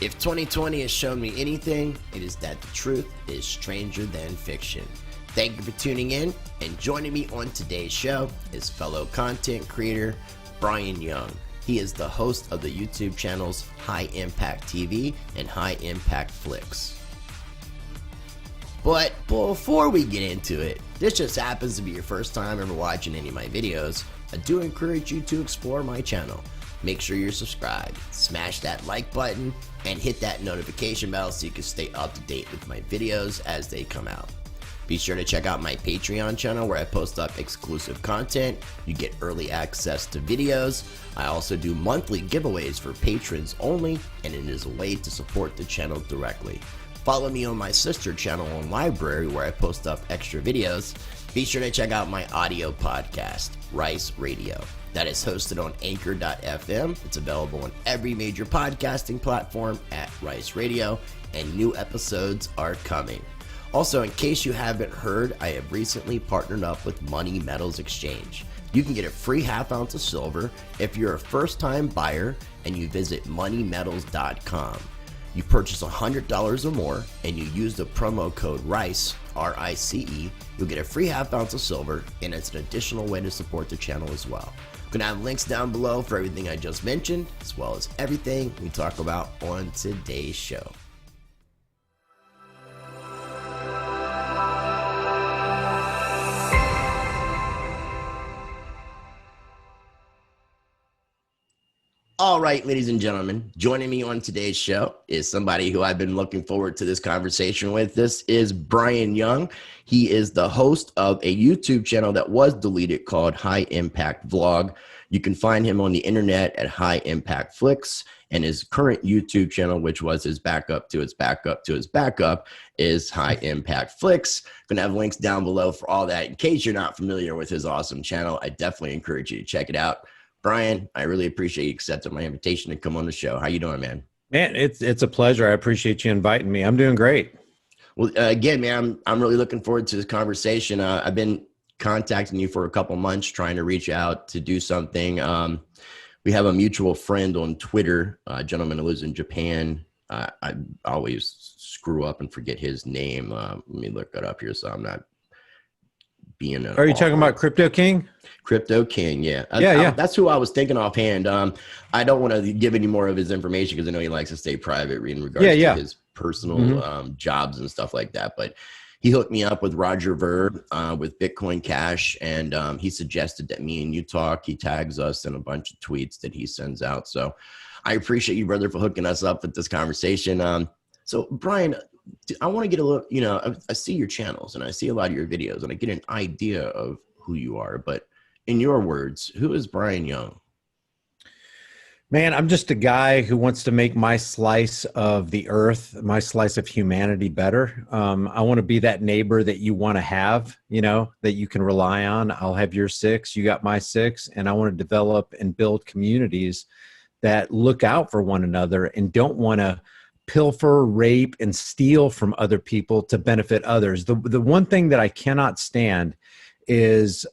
If 2020 has shown me anything, it is that the truth is stranger than fiction. Thank you for tuning in, and joining me on today's show is fellow content creator Brian Young. He is the host of the YouTube channels High Impact TV and HighImpactFlix. But before we get into it, this just happens to be your first time ever watching any of my videos, I do encourage you to explore my channel. Make sure you're subscribed, smash that like button, and hit that notification bell so you can stay up to date with my videos as they come out. Be sure to check out my Patreon channel where I post up exclusive content. You get early access to videos. I also do monthly giveaways for patrons only, and it is a way to support the channel directly. Follow me on my sister channel on Library where I post up extra videos. Be sure to check out my audio podcast, Rice Radio. That is hosted on Anchor.fm. It's available on every major podcasting platform at Rice Radio, and new episodes are coming. Also, in case you haven't heard, I have recently partnered up with Money Metals Exchange. You can get a free half ounce of silver if you're a first-time buyer and you visit moneymetals.com. You purchase $100 or more and you use the promo code RICE, R-I-C-E, you'll get a free half ounce of silver, and it's an additional way to support the channel as well. I'm gonna have links down below for everything I just mentioned, as well as everything we talk about on today's show. All right, ladies and gentlemen, joining me on today's show is somebody who I've been looking forward to this conversation with. This is Brian Young. He is the host of a YouTube channel that was deleted called High Impact Vlog. You can find him on the internet at HighImpactFlix, and his current YouTube channel, which was his backup to his backup to his backup, is HighImpactFlix. Gonna have links down below for all that. In case you're not familiar with his awesome channel, I definitely encourage you to check it out. Brian, I really appreciate you accepting my invitation to come on the show. How you doing, man? Man, it's a pleasure. I appreciate you inviting me. I'm doing great. Well, again, man, I'm really looking forward to this conversation. I've been contacting you for a couple months, trying to reach out to do something. We have a mutual friend on Twitter, a gentleman who lives in Japan. I always screw up and forget his name. Let me look it up here so I'm not being Are you talking about Crypto King? Crypto King, yeah. Yeah. That's who I was thinking offhand. I don't want to give any more of his information because I know he likes to stay private in regards to his personal jobs and stuff like that. But he hooked me up with Roger Ver with Bitcoin Cash, and he suggested that me and you talk. He tags us in a bunch of tweets that he sends out. So I appreciate you, brother, for hooking us up with this conversation. So Brian, I want to get a little, I see your channels and I see a lot of your videos and I get an idea of who you are, but in your words, who is Brian Young? Man, I'm just a guy who wants to make my slice of the earth, my slice of humanity better. I want to be that neighbor that you want to have, that you can rely on. I'll have your 6, you got my 6, and I want to develop and build communities that look out for one another and don't want to pilfer, rape, and steal from other people to benefit others. The one thing that I cannot stand is,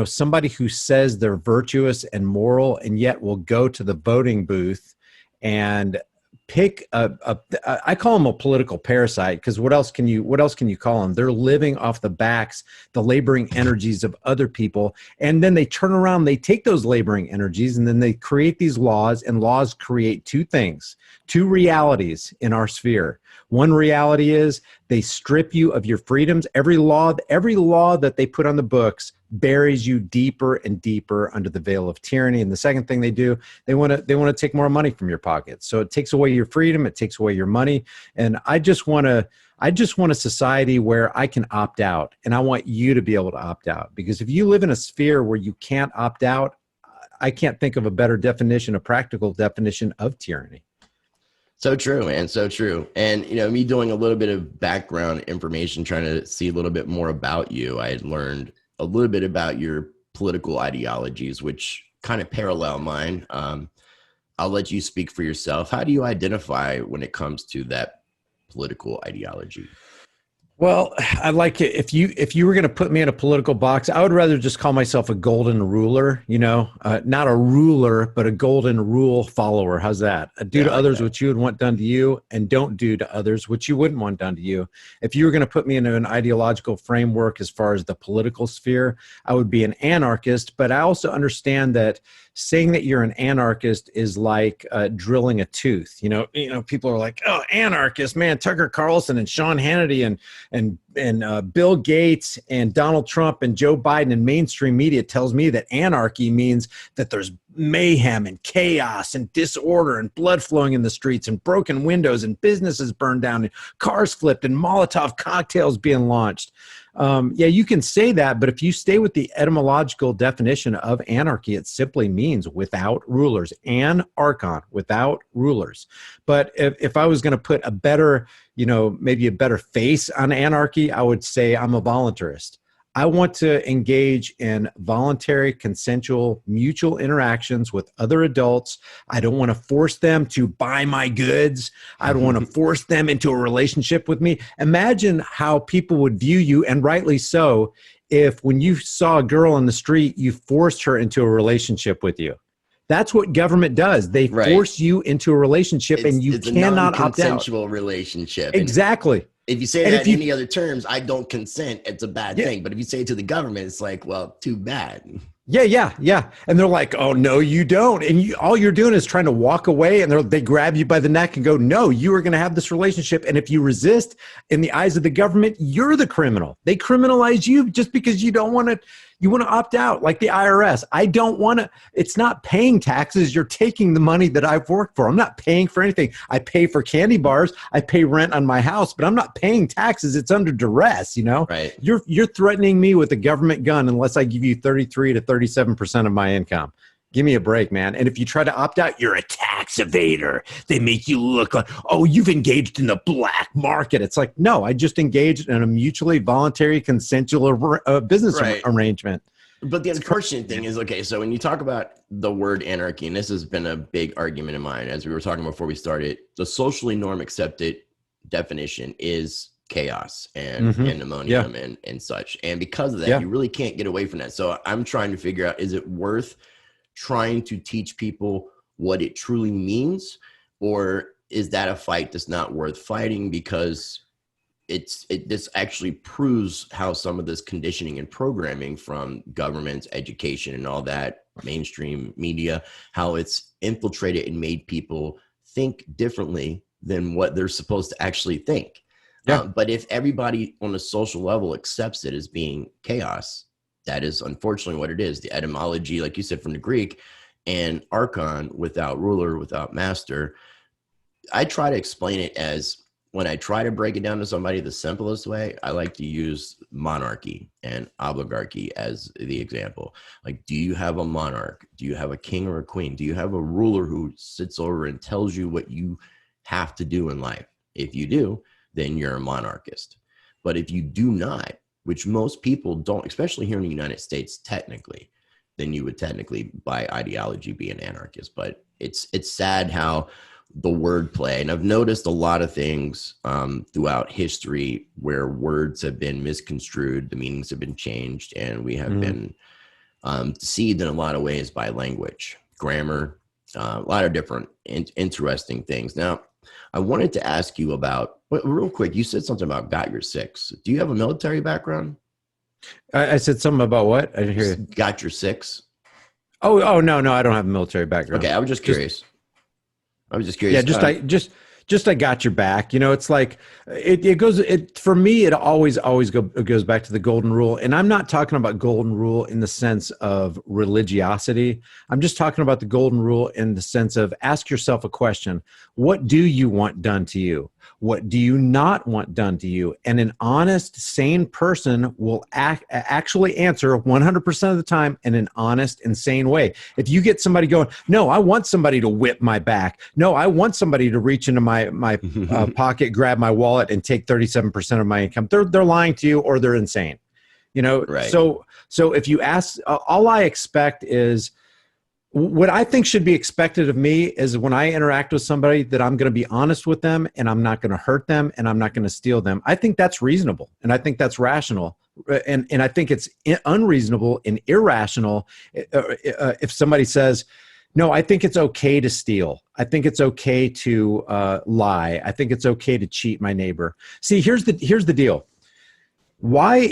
somebody who says they're virtuous and moral and yet will go to the voting booth and pick I call them a political parasite, because what else can you call them? They're living off the backs, the laboring energies of other people, and then they turn around, they take those laboring energies, and then they create these laws, and laws create two things, two realities in our sphere. One reality is they strip you of your freedoms. Every law that they put on the books buries you deeper and deeper under the veil of tyranny. And the second thing they do, they want to take more money from your pockets. So it takes away your freedom, it takes away your money. And I just want a society where I can opt out, and I want you to be able to opt out. Because if you live in a sphere where you can't opt out, I can't think of a better definition, a practical definition of tyranny. So true, man. So true. And, me doing a little bit of background information, trying to see a little bit more about you, I had learned a little bit about your political ideologies, which kind of parallel mine. I'll let you speak for yourself. How do you identify when it comes to that political ideology? Well, I like it. If you were going to put me in a political box, I would rather just call myself a golden ruler. Not a ruler, but a golden rule follower. How's that? Do Yeah, I to like others that. what you would want done to you, and don't do to others what you wouldn't want done to you. If you were going to put me into an ideological framework as far as the political sphere, I would be an anarchist. But I also understand that saying that you're an anarchist is like drilling a tooth. People are like, "Oh, anarchist, man!" Tucker Carlson and Sean Hannity and Bill Gates and Donald Trump and Joe Biden and mainstream media tells me that anarchy means that there's mayhem and chaos and disorder and blood flowing in the streets and broken windows and businesses burned down and cars flipped and Molotov cocktails being launched. Yeah, you can say that, but if you stay with the etymological definition of anarchy, it simply means without rulers. Anarchon, without rulers. But if I was going to put a better, maybe a better face on anarchy, I would say I'm a voluntarist. I want to engage in voluntary, consensual, mutual interactions with other adults. I don't want to force them to buy my goods. I don't want to force them into a relationship with me. Imagine how people would view you, and rightly so, if when you saw a girl on the street, you forced her into a relationship with you. That's what government does. They Right. force you into a relationship, and you It's a cannot opt out. non-consensual relationship. And Exactly. if you say And that if in you, any other terms, I don't consent, it's a bad yeah, thing. But if you say it to the government, it's like, well, too bad. Yeah. And they're like, "Oh, no, you don't." And all you're doing is trying to walk away, and they grab you by the neck and go, "No, you are going to have this relationship." And if you resist, in the eyes of the government, you're the criminal. They criminalize you just because you don't want to. You want to opt out, like the IRS. I don't want to. It's not paying taxes. You're taking the money that I've worked for. I'm not paying for anything. I pay for candy bars. I pay rent on my house, but I'm not paying taxes. It's under duress. Right. You're threatening me with a government gun unless I give you 33 to 37% of my income. Give me a break, man. And if you try to opt out, you're a tax evader. They make you look like, "Oh, you've engaged in the black market." It's like, no, I just engaged in a mutually voluntary, consensual business Right. arrangement. But the unfortunate thing is, okay, so when you talk about the word anarchy, and this has been a big argument of mine, as we were talking before we started, the socially norm accepted definition is chaos and pandemonium and such. And because of that, you really can't get away from that. So I'm trying to figure out, is it worth trying to teach people what it truly means, or is that a fight that's not worth fighting? Because this actually proves how some of this conditioning and programming from governments, education, and all that mainstream media, how it's infiltrated and made people think differently than what they're supposed to actually think. But if everybody on a social level accepts it as being chaos, that is unfortunately what it is. The etymology, like you said, from the Greek, and archon, without ruler, without master. I try to explain it as, when I try to break it down to somebody the simplest way, I like to use monarchy and oligarchy as the example. Like, do you have a monarch? Do you have a king or a queen? Do you have a ruler who sits over and tells you what you have to do in life? If you do, then you're a monarchist. But if you do not, which most people don't, especially here in the United States, technically, then you would technically, by ideology, be an anarchist. But it's sad how the wordplay, and I've noticed a lot of things throughout history where words have been misconstrued, the meanings have been changed, and we have been deceived in a lot of ways by language, grammar, a lot of different interesting things. Now, I wanted to ask you about, real quick, you said something about got your six. Do you have a military background? I said something about what? I didn't hear you. Got your six? Oh, no, I don't have a military background. Okay, I was just curious. Yeah, just I got your back. It's like it goes. For me, it always goes back to the golden rule. And I'm not talking about golden rule in the sense of religiosity. I'm just talking about the golden rule in the sense of, ask yourself a question: what do you want done to you? What do you not want done to you? And an honest, sane person will actually answer 100% of the time in an honest and sane way. If you get somebody going, "No, I want somebody to whip my back. No, I want somebody to reach into my pocket, grab my wallet, and take 37% of my income," they're lying to you, or they're insane. Right. So if you ask, all I expect is, what I think should be expected of me is when I interact with somebody that I'm going to be honest with them and I'm not going to hurt them and I'm not going to steal them. I think that's reasonable and I think that's rational. And I think it's unreasonable and irrational if somebody says, no, I think it's okay to steal. I think it's okay to lie. I think it's okay to cheat my neighbor. See, here's the deal. Why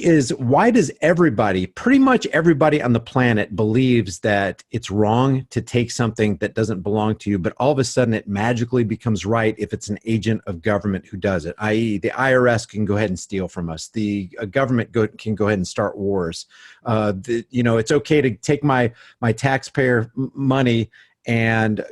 does everybody, pretty much everybody on the planet, believes that it's wrong to take something that doesn't belong to you, but all of a sudden it magically becomes right if it's an agent of government who does it, i.e. the IRS can go ahead and steal from us. The government can go ahead and start wars. It's okay to take my taxpayer money and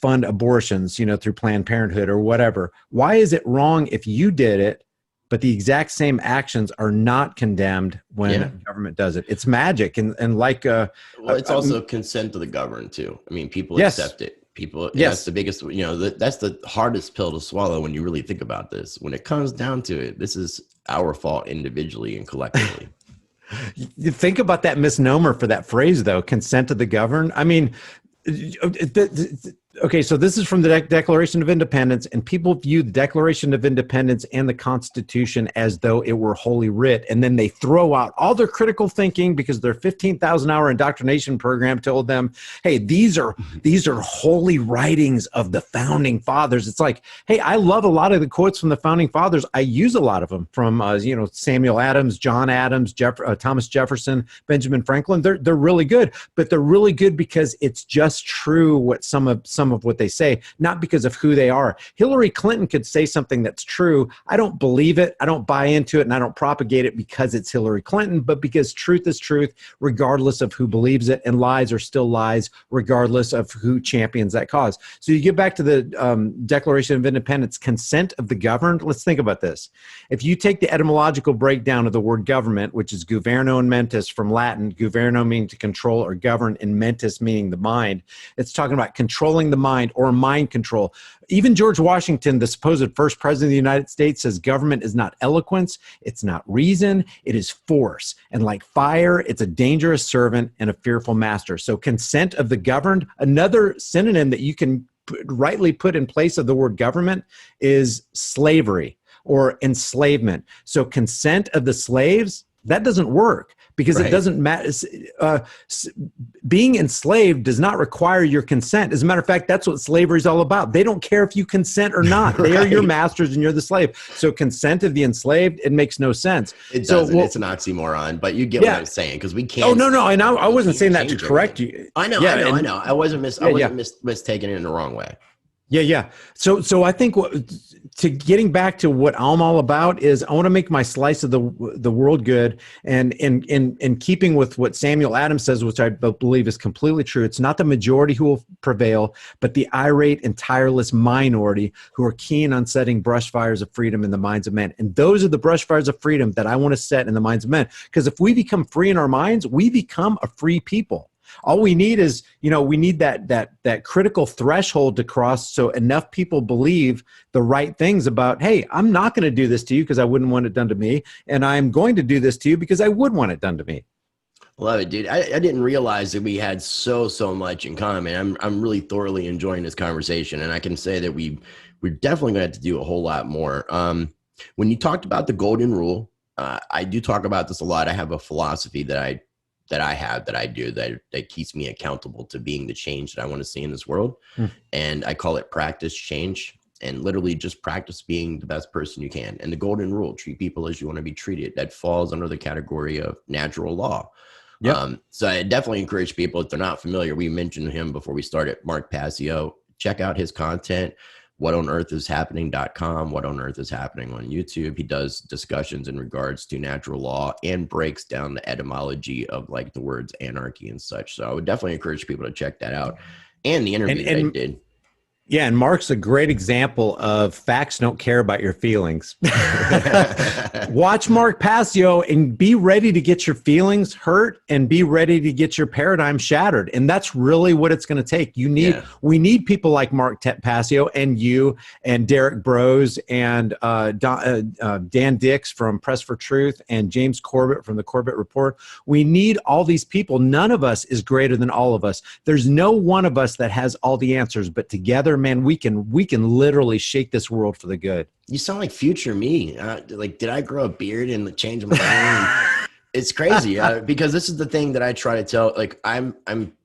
fund abortions, through Planned Parenthood or whatever. Why is it wrong if you did it, but the exact same actions are not condemned when government does it? It's magic. And like, well, it's also consent to the governed too. I mean, people accept it. People, that's the biggest, that's the hardest pill to swallow when you really think about this. When it comes down to it, this is our fault individually and collectively. You think about that misnomer for that phrase though, consent to the governed. I mean, okay, so this is from the Declaration of Independence, and people view the Declaration of Independence and the Constitution as though it were holy writ, and then they throw out all their critical thinking because their 15,000-hour indoctrination program told them, hey, these are holy writings of the Founding Fathers. It's like, hey, I love a lot of the quotes from the Founding Fathers. I use a lot of them from Samuel Adams, John Adams, Thomas Jefferson, Benjamin Franklin. They're really good, but they're really good because it's just true what some of what they say, not because of who they are. Hillary Clinton could say something that's true. I don't believe it. I don't buy into it, and I don't propagate it because it's Hillary Clinton, but because truth is truth, regardless of who believes it, and lies are still lies, regardless of who champions that cause. So you get back to the Declaration of Independence, consent of the governed. Let's think about this. If you take the etymological breakdown of the word government, which is governo and mentis from Latin, governo meaning to control or govern, and mentis meaning the mind, it's talking about controlling the mind or mind control. Even George Washington, the supposed first president of the United States, says government is not eloquence, it's not reason, it is force. And like fire, it's a dangerous servant and a fearful master. So consent of the governed, another synonym that you can rightly put in place of the word government is slavery or enslavement. So consent of the slaves, that doesn't work. Because it doesn't matter. Being enslaved does not require your consent. As a matter of fact, that's what slavery is all about. They don't care if you consent or not. They are your masters and you're the slave. So consent of the enslaved, it makes no sense. It doesn't. It's an oxymoron, but you get what I'm saying, because we can't. Oh, no. And I wasn't saying that to correct you. I know. I wasn't mistaking it in the wrong way. Yeah. So I think to getting back to what I'm all about is I want to make my slice of the world good, and in keeping with what Samuel Adams says, which I believe is completely true. It's not the majority who will prevail, but the irate and tireless minority who are keen on setting brush fires of freedom in the minds of men. And those are the brush fires of freedom that I want to set in the minds of men. Because if we become free in our minds, we become a free people. All we need is, we need that critical threshold to cross so enough people believe the right things about, hey, I'm not going to do this to you because I wouldn't want it done to me, and I'm going to do this to you because I would want it done to me. Love it, dude. I didn't realize that we had so much in common. I'm really thoroughly enjoying this conversation, and I can say that we're definitely going to have to do a whole lot more. When you talked about the golden rule, I do talk about this a lot. I have a philosophy that keeps me accountable to being the change that I want to see in this world. And I call it practice change, and literally just practice being the best person you can. And the golden rule, treat people as you want to be treated, that falls under the category of natural law. So I definitely encourage people, if they're not familiar, we mentioned him before we started, Mark Passio, check out his content. whatonearthishappening.com, What on Earth is Happening on YouTube. He does discussions in regards to natural law and breaks down the etymology of like the words anarchy and such. So I would definitely encourage people to check that out. And the interview that I did. Yeah, and Mark's a great example of facts don't care about your feelings. Watch Mark Passio and be ready to get your feelings hurt and be ready to get your paradigm shattered. And that's really what it's going to take. We need people like Mark Passio and you and Derek Bros and Dan Dix from Press for Truth and James Corbett from the Corbett Report. We need all these people. None of us is greater than all of us. There's no one of us that has all the answers, but together, man, we can literally shake this world for the good. You sound like future me. Like, did I grow a beard and change my name? It's crazy because this is the thing that I try to tell. Like, I'm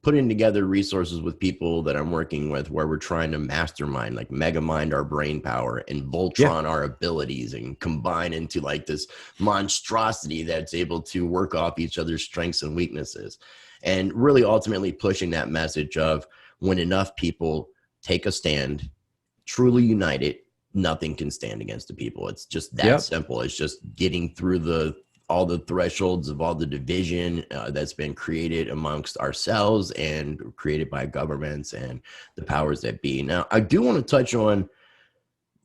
putting together resources with people that I'm working with where we're trying to mastermind, like mega mind our brain power and Voltron our abilities and combine into like this monstrosity that's able to work off each other's strengths and weaknesses. And really ultimately pushing that message of when enough people take a stand, truly united, nothing can stand against the people. It's just that simple. It's just getting through all the thresholds of all the division that's been created amongst ourselves and created by governments and the powers that be. Now, I do want to touch on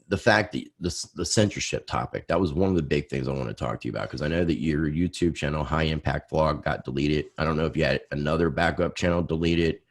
the fact that the censorship topic, that was one of the big things I want to talk to you about, because I know that your YouTube channel, High Impact Vlog, got deleted. I don't know if you had another backup channel deleted.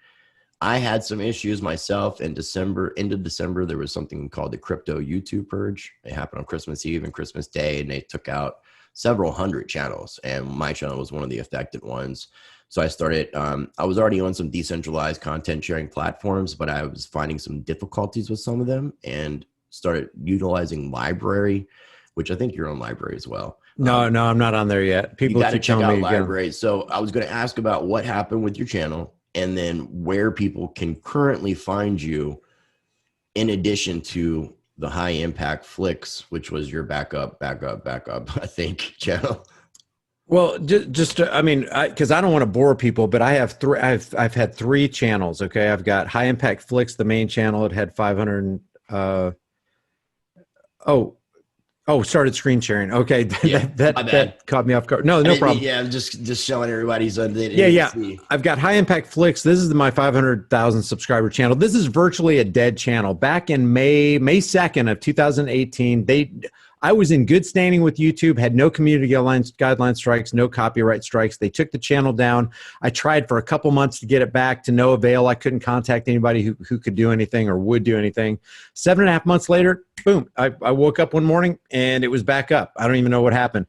I had some issues myself in December, end of December. There was something called the crypto YouTube purge. It happened on Christmas Eve and Christmas Day, and they took out several hundred channels, and my channel was one of the affected ones. So I started, I was already on some decentralized content sharing platforms, but I was finding some difficulties with some of them and started utilizing Library, which I think you're on Library as well. No, I'm not on there yet. People got to keep check telling out me Library. So I was going to ask about what happened with your channel, and then where people can currently find you in addition to the HighImpactFlix, which was your backup, I think, channel. Well, I mean, because I don't want to bore people, but I have three. I've had three channels. Okay, I've got HighImpactFlix, the main channel. It had 500. Started screen sharing. Okay, that caught me off guard. No problem. Yeah, I'm just showing everybody so they didn't see. I've got HighImpactFlix. This is my 500,000 subscriber channel. This is virtually a dead channel. Back in May 2nd of 2018, I was in good standing with YouTube, had no community guideline strikes, no copyright strikes. They took the channel down. I tried for a couple months to get it back to no avail. I couldn't contact anybody who could do anything or would do anything. 7.5 months later, boom, I woke up one morning and it was back up. I don't even know what happened.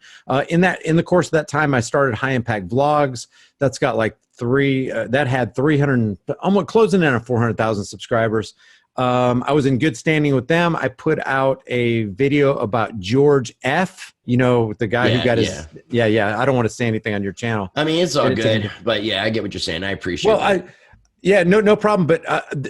In the course of that time, I started High Impact Vlogs. That's got like that had 300, almost closing in on 400,000 subscribers. I was in good standing with them. I put out a video about George F., the guy who got his, I don't want to say anything on your channel. I mean, it's all good, but I get what you're saying. I appreciate it. No problem. But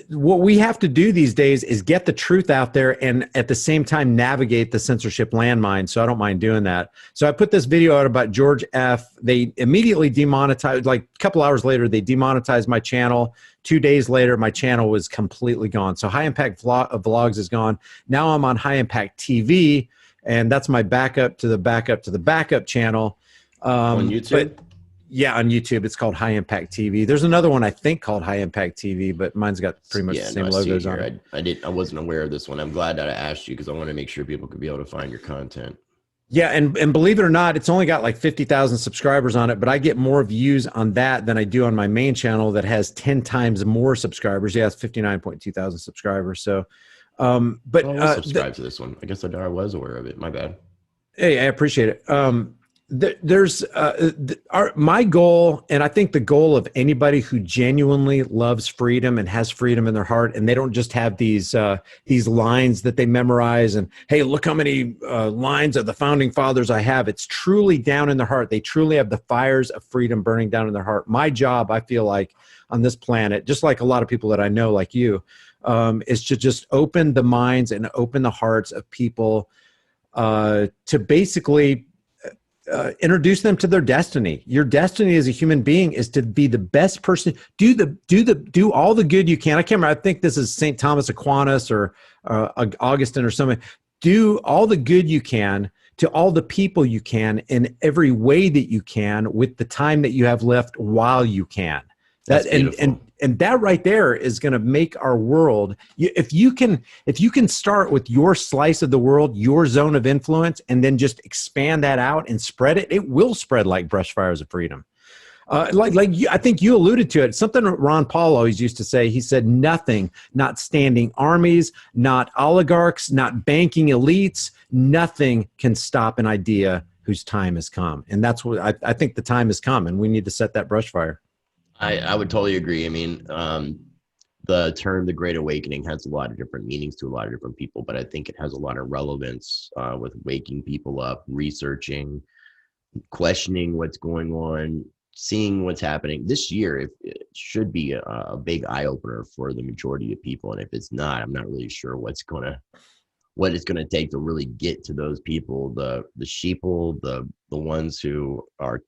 what we have to do these days is get the truth out there and at the same time navigate the censorship landmine. So I don't mind doing that. So I put this video out about George F. They immediately demonetized, like a couple hours later, they demonetized my channel. 2 days later, my channel was completely gone. So High Impact Vlogs is gone. Now I'm on High Impact TV, and that's my backup to the backup channel. On YouTube? On YouTube. It's called High Impact TV. There's another one I think called High Impact TV, but mine's got pretty much the same logos on it. I wasn't aware of this one. I'm glad that I asked you because I want to make sure people could be able to find your content. Yeah, and believe it or not, it's only got like 50,000 subscribers on it, but I get more views on that than I do on my main channel that has 10 times more subscribers. Yeah, it's 59.2 thousand subscribers. So, but I'll subscribe to this one. I guess I was aware of it. My bad. Hey, I appreciate it. There's my goal, and I think the goal of anybody who genuinely loves freedom and has freedom in their heart, and they don't just have these lines that they memorize and, hey, look how many lines of the founding fathers I have. It's truly down in their heart. They truly have the fires of freedom burning down in their heart. My job, I feel like, on this planet, just like a lot of people that I know, like you, is to just open the minds and open the hearts of people to basically introduce them to their destiny. Your destiny as a human being is to be the best person. Do all the good you can. I can't remember. I think this is St. Thomas Aquinas or Augustine or something. Do all the good you can to all the people you can in every way that you can with the time that you have left while you can. That's That and that right there is going to make our world. If you can start with your slice of the world, your zone of influence, and then just expand that out and spread it, it will spread like brush fires of freedom. I think you alluded to it. Something Ron Paul always used to say. He said, "Nothing, not standing armies, not oligarchs, not banking elites, nothing can stop an idea whose time has come." And that's what I think the time has come, and we need to set that brush fire. I would totally agree. I mean, the term "the Great Awakening" has a lot of different meanings to a lot of different people, but I think it has a lot of relevance with waking people up, researching, questioning what's going on, seeing what's happening. This year it should be a big eye opener for the majority of people, and if it's not, I'm not really sure what it's gonna take to really get to those people, the sheeple, the ones who are,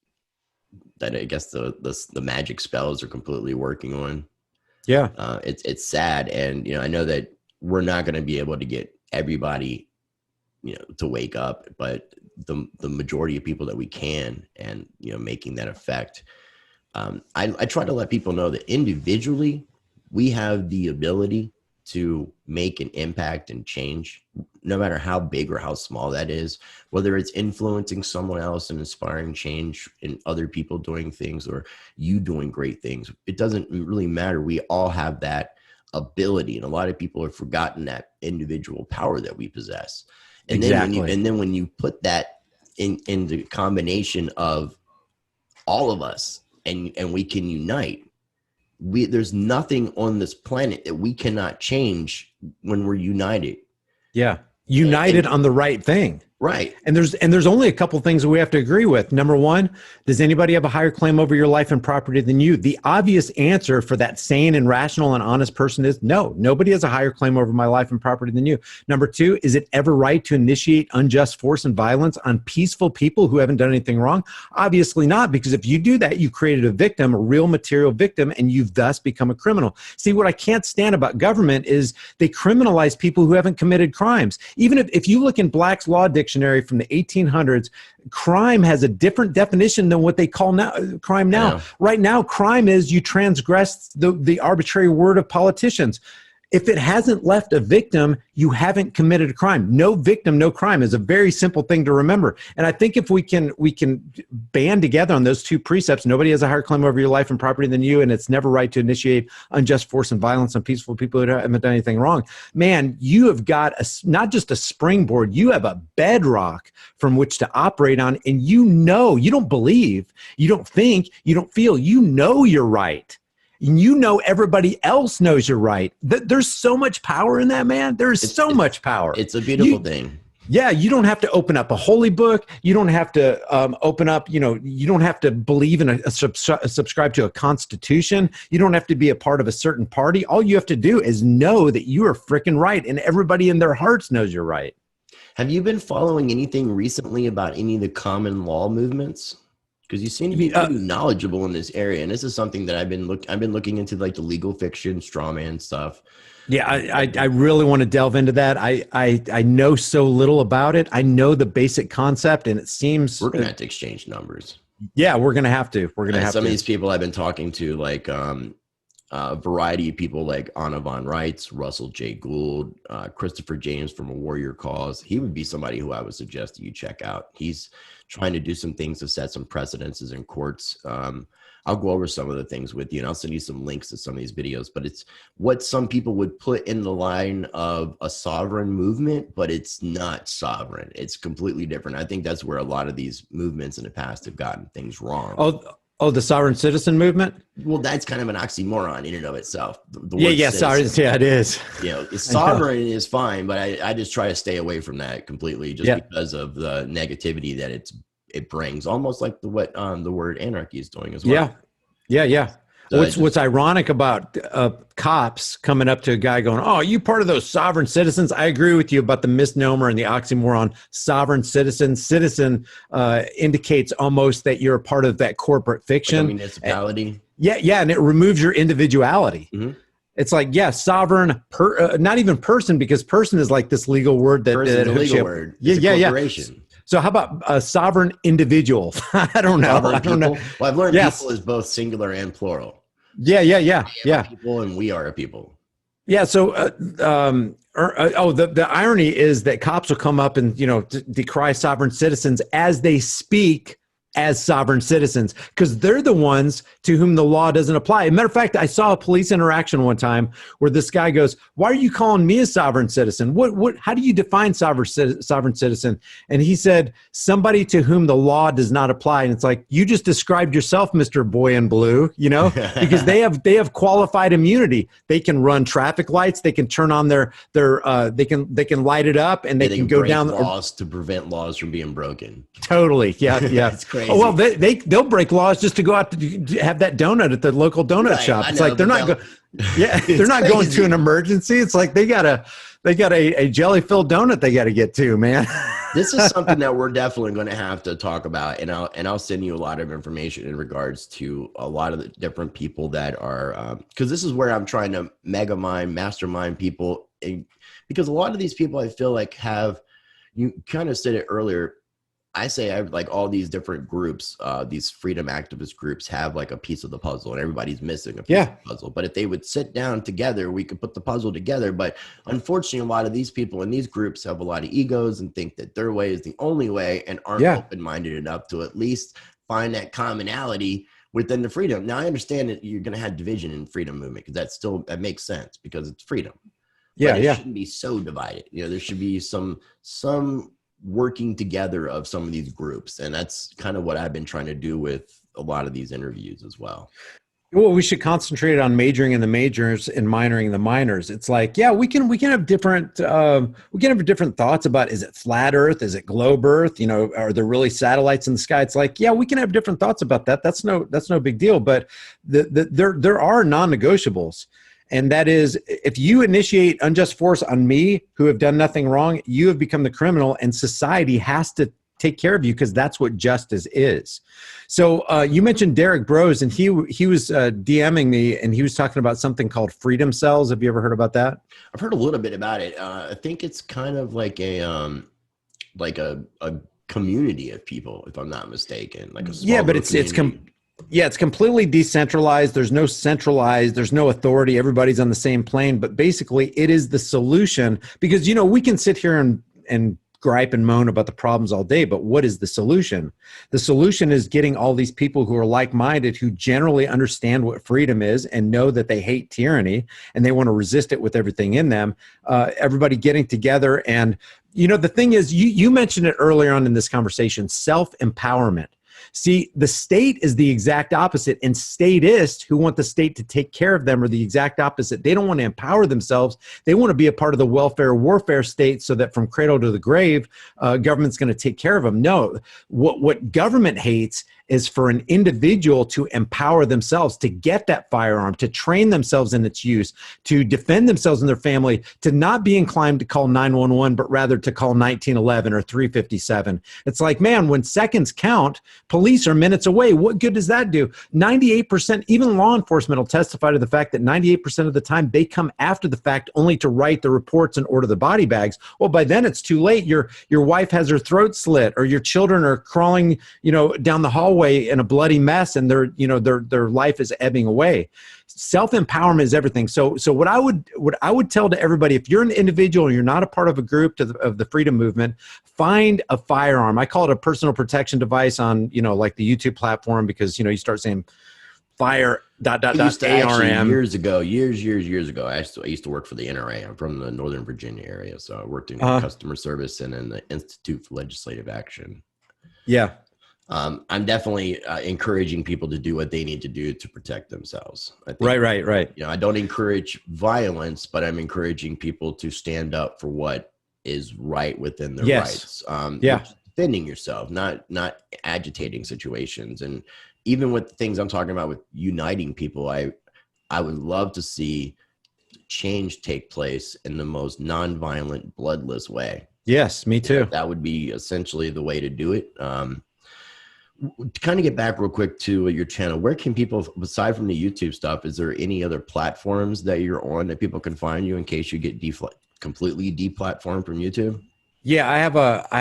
that I guess the magic spells are completely working on. Yeah, it's sad, and I know that we're not going to be able to get everybody to wake up, but the majority of people that we can, and making that effect. I try to let people know that individually we have the ability to make an impact and change, no matter how big or how small that is, whether it's influencing someone else and inspiring change in other people doing things, or you doing great things. It doesn't really matter. We all have that ability, and a lot of people have forgotten that individual power that we possess. And exactly. then when you put that in the combination of all of us, and we can unite, there's nothing on this planet that we cannot change when we're united. Yeah, united on the right thing. Right. And there's only a couple things that we have to agree with. Number one, does anybody have a higher claim over your life and property than you? The obvious answer for that sane and rational and honest person is no, nobody has a higher claim over my life and property than you. Number two, is it ever right to initiate unjust force and violence on peaceful people who haven't done anything wrong? Obviously not, because if you do that, you created a victim, a real material victim, and you've thus become a criminal. See, what I can't stand about government is they criminalize people who haven't committed crimes. Even if you look in Black's Law Dictionary from the 1800s, crime has a different definition than what they call crime now. Yeah. Right now, crime is you transgress the arbitrary word of politicians. If it hasn't left a victim, you haven't committed a crime. No victim, no crime is a very simple thing to remember. And I think if we can band together on those two precepts, nobody has a higher claim over your life and property than you, and it's never right to initiate unjust force and violence on peaceful people who haven't done anything wrong. Man, you have got not just a springboard, you have a bedrock from which to operate on, and you don't believe, you don't think, you don't feel, you're right. You know everybody else knows you're right. There's so much power in that, man. There is so much power. It's a beautiful thing. Yeah, you don't have to open up a holy book. You don't have to open up, you don't have to believe in subscribe to a constitution. You don't have to be a part of a certain party. All you have to do is know that you are freaking right, and everybody in their hearts knows you're right. Have you been following anything recently about any of the common law movements? Because you seem to be pretty knowledgeable in this area, and this is something that I've been looking into, like the legal fiction, straw man stuff. Yeah, I really want to delve into that. I know so little about it. I know the basic concept, and it seems we're gonna have to exchange numbers. Yeah, we're gonna have to. We're gonna have some of these people I've been talking to, like a variety of people like Anna Von Reitz, Russell J. Gould, Christopher James from A Warrior Cause. He would be somebody who I would suggest that you check out. He's trying to do some things to set some precedences in courts. I'll go over some of the things with you, and I'll send you some links to some of these videos, but it's what some people would put in the line of a sovereign movement, but it's not sovereign. It's completely different. I think that's where a lot of these movements in the past have gotten things wrong. Oh, the sovereign citizen movement? Well, that's kind of an oxymoron in and of itself. Sorry. Yeah, it is. Sovereign is fine, but I just try to stay away from that completely, just because of the negativity that it brings, almost like what the word anarchy is doing as well. Yeah. So what's ironic about cops coming up to a guy going, "Oh, are you part of those sovereign citizens?" I agree with you about the misnomer and the oxymoron. Sovereign citizen. Citizen indicates almost that you're a part of that corporate fiction. Like a municipality. Yeah, and it removes your individuality. Mm-hmm. It's like, sovereign, not even person, because person is like this legal word that is a legal word. It's a corporation. So how about a sovereign individual? I don't know. Well, I've learned people is both singular and plural. Yeah. People and we are a people. Yeah. So, the irony is that cops will come up and, decry sovereign citizens as they speak as sovereign citizens, because they're the ones to whom the law doesn't apply. As a matter of fact, I saw a police interaction one time where this guy goes, "Why are you calling me a sovereign citizen? How do you define sovereign citizen?" And he said, "Somebody to whom the law does not apply." And it's like, you just described yourself, Mr. Boy in Blue, because they have qualified immunity. They can run traffic lights. They can turn on they can light it up, and they can go down laws to prevent laws from being broken. Totally. Yeah. It's crazy. Oh, well, they'll break laws just to go out to have that donut at the local donut shop. It's like they're not they're not going to an emergency. It's like they got a jelly-filled donut they got to get to, man. This is something that we're definitely going to have to talk about, and I'll send you a lot of information in regards to a lot of the different people that are, because this is where I'm trying to mastermind people, because a lot of these people I feel like you kind of said it earlier. I say I have like all these different groups, these freedom activist groups have like a piece of the puzzle, and everybody's missing a piece of the puzzle. But if they would sit down together, we could put the puzzle together. But unfortunately, a lot of these people in these groups have a lot of egos and think that their way is the only way, and aren't open-minded enough to at least find that commonality within the freedom. Now, I understand that you're going to have division in freedom movement, because that makes sense because it's freedom. But it shouldn't be so divided. There should be some working together of some of these groups, and that's kind of what I've been trying to do with a lot of these interviews as well. Well, we should concentrate on majoring in the majors and minoring in the minors. It's like, we can have different thoughts about, is it flat Earth, is it globe Earth? Are there really satellites in the sky? It's like, we can have different thoughts about that. That's no big deal. But there are non-negotiables. And that is, if you initiate unjust force on me, who have done nothing wrong, you have become the criminal, and society has to take care of you, because that's what justice is. So you mentioned Derek Bros, and he was DMing me, and he was talking about something called freedom cells. Have you ever heard about that? I've heard a little bit about it. I think it's kind of like a community of people, if I'm not mistaken, like a small but it's completely decentralized. There's no centralized, there's no authority. Everybody's on the same plane, but basically it is the solution, because, we can sit here and gripe and moan about the problems all day, but what is the solution? The solution is getting all these people who are like-minded, who generally understand what freedom is and know that they hate tyranny and they want to resist it with everything in them. Everybody getting together. And, the thing is, you mentioned it earlier on in this conversation, self-empowerment. See, the state is the exact opposite, and statists who want the state to take care of them are the exact opposite. They don't want to empower themselves. They want to be a part of the welfare warfare state, so that from cradle to the grave, government's going to take care of them. No, what government hates is for an individual to empower themselves, to get that firearm, to train themselves in its use, to defend themselves and their family, to not be inclined to call 911, but rather to call 1911 or 357. It's like, man, when seconds count, police are minutes away. What good does that do? 98%, even law enforcement will testify to the fact that 98% of the time they come after the fact only to write the reports and order the body bags. Well, by then it's too late. Your wife has her throat slit, or your children are crawling, down the hallway in a bloody mess, and their life is ebbing away. Self-empowerment is everything. So what I would tell to everybody, if you're an individual and you're not a part of a group of the freedom movement, find a firearm. I call it a personal protection device on, like the YouTube platform, because, you start saying fire ... ARM. Years ago, I used to work for the NRA. I'm from the Northern Virginia area, so I worked in customer service and in the Institute for Legislative Action. Yeah. I'm definitely encouraging people to do what they need to do to protect themselves. I think, right. I don't encourage violence, but I'm encouraging people to stand up for what is right within their rights. Defending yourself, not agitating situations. And even with the things I'm talking about with uniting people, I would love to see change take place in the most nonviolent, bloodless way. Yes, me too. That would be essentially the way to do it. To kind of get back real quick to your channel, where can people, aside from the YouTube stuff, is there any other platforms that you're on that people can find you in case you get completely deplatformed from YouTube? Yeah, I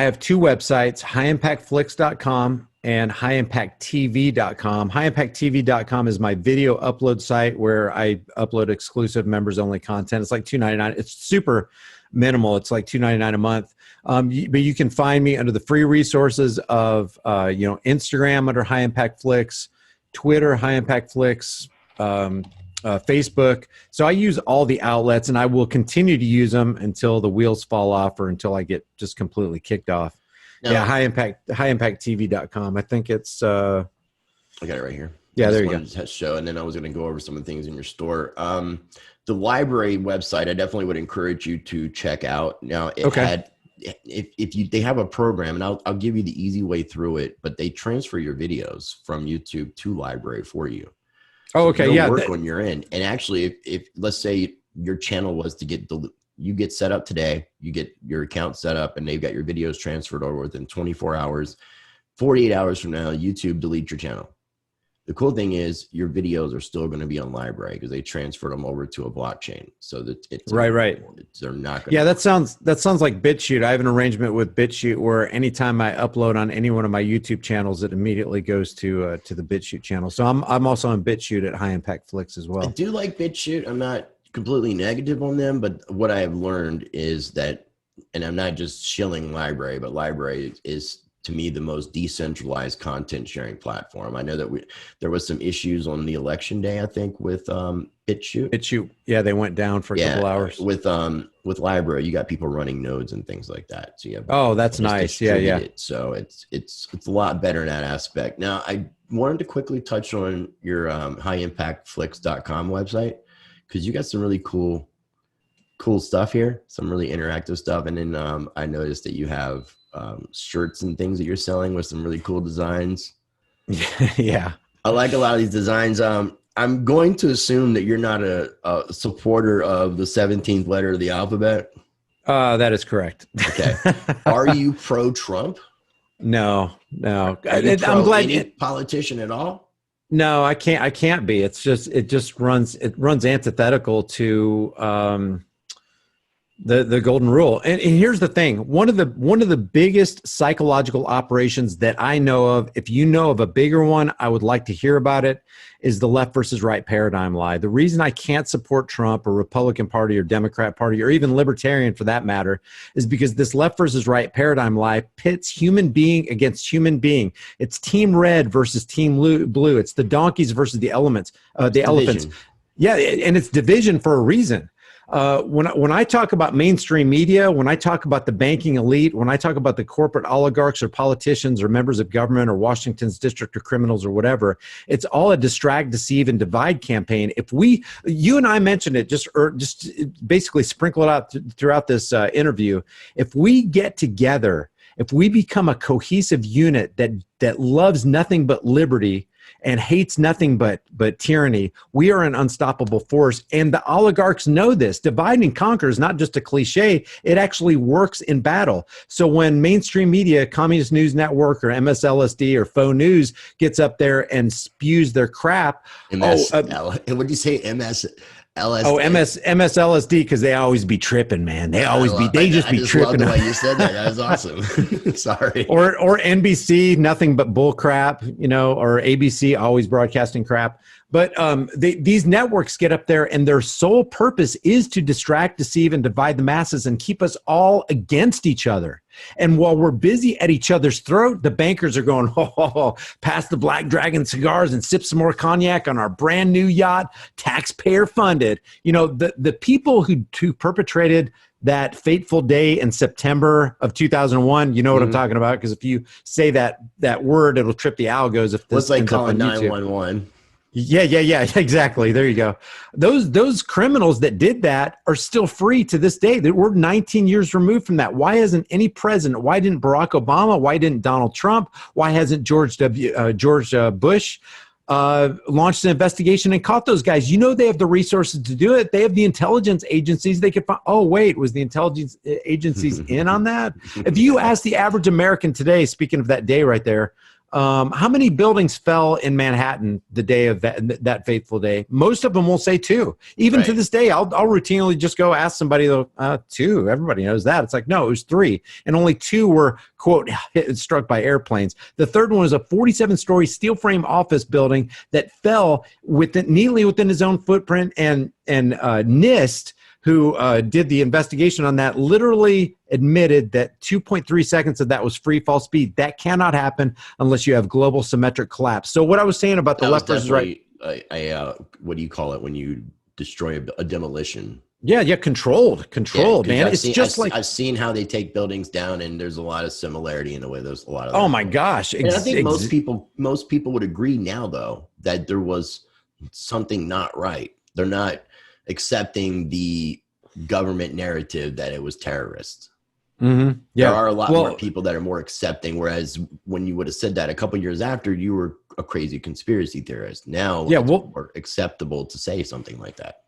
have two websites, HighImpactFlix.com and HighImpactTV.com. HighImpactTV.com is my video upload site where I upload exclusive members only content. It's like $2.99. It's super minimal. It's like $2.99 a month. But you can find me under the free resources of Instagram under HighImpactFlix, Twitter HighImpactFlix, Facebook. So I use all the outlets, and I will continue to use them until the wheels fall off or until I get just completely kicked off. No. Yeah, HighImpactTV.com. I think it's I got it right here. Yeah, there you go. To show, and then I was going to go over some of the things in your store. The library website, I definitely would encourage you to check out. Now, they have a program, and I'll give you the easy way through it, but they transfer your videos from YouTube to library for you. Oh, okay. Yeah. Work on your end. And actually, if let's say your channel was to you get set up today, you get your account set up, and they've got your videos transferred over within 24 hours, 48 hours from now, YouTube deletes your channel. The cool thing is your videos are still going to be on library because they transferred them over to a blockchain. So that it's right. They're not. Yeah, that sounds like BitChute. I have an arrangement with BitChute where anytime I upload on any one of my YouTube channels, it immediately goes to the BitChute channel. So I'm also on BitChute at HighImpactFlix as well. I do like BitChute. I'm not completely negative on them, but what I have learned is that, and I'm not just shilling library, but library is, to me, the most decentralized content sharing platform. I know that there was some issues on the election day, I think, with BitChute. BitChute, yeah, they went down for a couple hours. With library, you got people running nodes and things like that. So you have that's nice. Yeah. So it's a lot better in that aspect. Now, I wanted to quickly touch on your HighImpactFlix.com website because you got some really cool stuff here, some really interactive stuff, and then I noticed that you have shirts and things that you're selling with some really cool designs. Yeah. I like a lot of these designs. I'm going to assume that you're not a supporter of the 17th letter of the alphabet. That is correct. Okay. Are you pro-Trump? No. I'm glad any politician at all? No, I can't be. It just runs antithetical to the golden rule. And here's the thing. One of the biggest psychological operations that I know of, if you know of a bigger one, I would like to hear about it, is the left versus right paradigm lie. The reason I can't support Trump or Republican Party or Democrat Party or even Libertarian for that matter is because this left versus right paradigm lie pits human being against human being. It's team red versus team blue. It's the donkeys versus the elephants. Yeah, and it's division for a reason. When I talk about mainstream media, when I talk about the banking elite, when I talk about the corporate oligarchs or politicians or members of government or Washington's district or criminals or whatever, it's all a distract, deceive, and divide campaign. If you and I mentioned it, just basically sprinkle it out throughout this interview. If we get together, if we become a cohesive unit that loves nothing but liberty and hates nothing but tyranny, we are an unstoppable force. And the oligarchs know this. Divide and conquer is not just a cliche. It actually works in battle. So when mainstream media, Communist News Network or MSLSD or Faux News gets up there and spews their crap. What did you say? MSLSD? Oh, MSLSD, because they always be tripping, man. They just be tripping. Love the way you said that. That was awesome. Sorry. Or NBC, nothing but bull crap, or ABC, always broadcasting crap. But these networks get up there and their sole purpose is to distract, deceive, and divide the masses and keep us all against each other. And while we're busy at each other's throat, the bankers are going, pass the Black Dragon cigars and sip some more cognac on our brand new yacht, taxpayer funded. The people who perpetrated that fateful day in September of 2001, you know what I'm talking about? Because if you say that word, it'll trip the algos. If this was like calling 911. Yeah, exactly. There you go. Those criminals that did that are still free to this day. We're 19 years removed from that. Why hasn't any president? Why didn't Barack Obama? Why didn't Donald Trump? Why hasn't George Bush launched an investigation and caught those guys? They have the resources to do it. They have the intelligence agencies. They could find. Oh, wait, was the intelligence agencies in on that? If you ask the average American today, speaking of that day right there, how many buildings fell in Manhattan the day of that fateful day? Most of them will say 2. Even to this day, I'll routinely just go ask somebody, 2. Everybody knows that. It's like, no, it was 3. And only 2 were, quote, struck by airplanes. The third one was a 47-story steel frame office building that fell neatly within his own footprint, and NIST, who did the investigation on that, literally admitted that 2.3 seconds of that was free fall speed. That cannot happen unless you have global symmetric collapse. So what I was saying about the left versus right. What do you call it when you destroy a demolition? Yeah, controlled, man. I've seen how they take buildings down, and there's a lot of similarity in the way there's a lot of. Oh my gosh! And I think most people would agree now, though, that there was something not right. They're not accepting the government narrative that it was terrorists. Mm-hmm. Yeah. There are a lot more people that are more accepting, whereas when you would have said that a couple years after, you were a crazy conspiracy theorist. Now it's more acceptable to say something like that.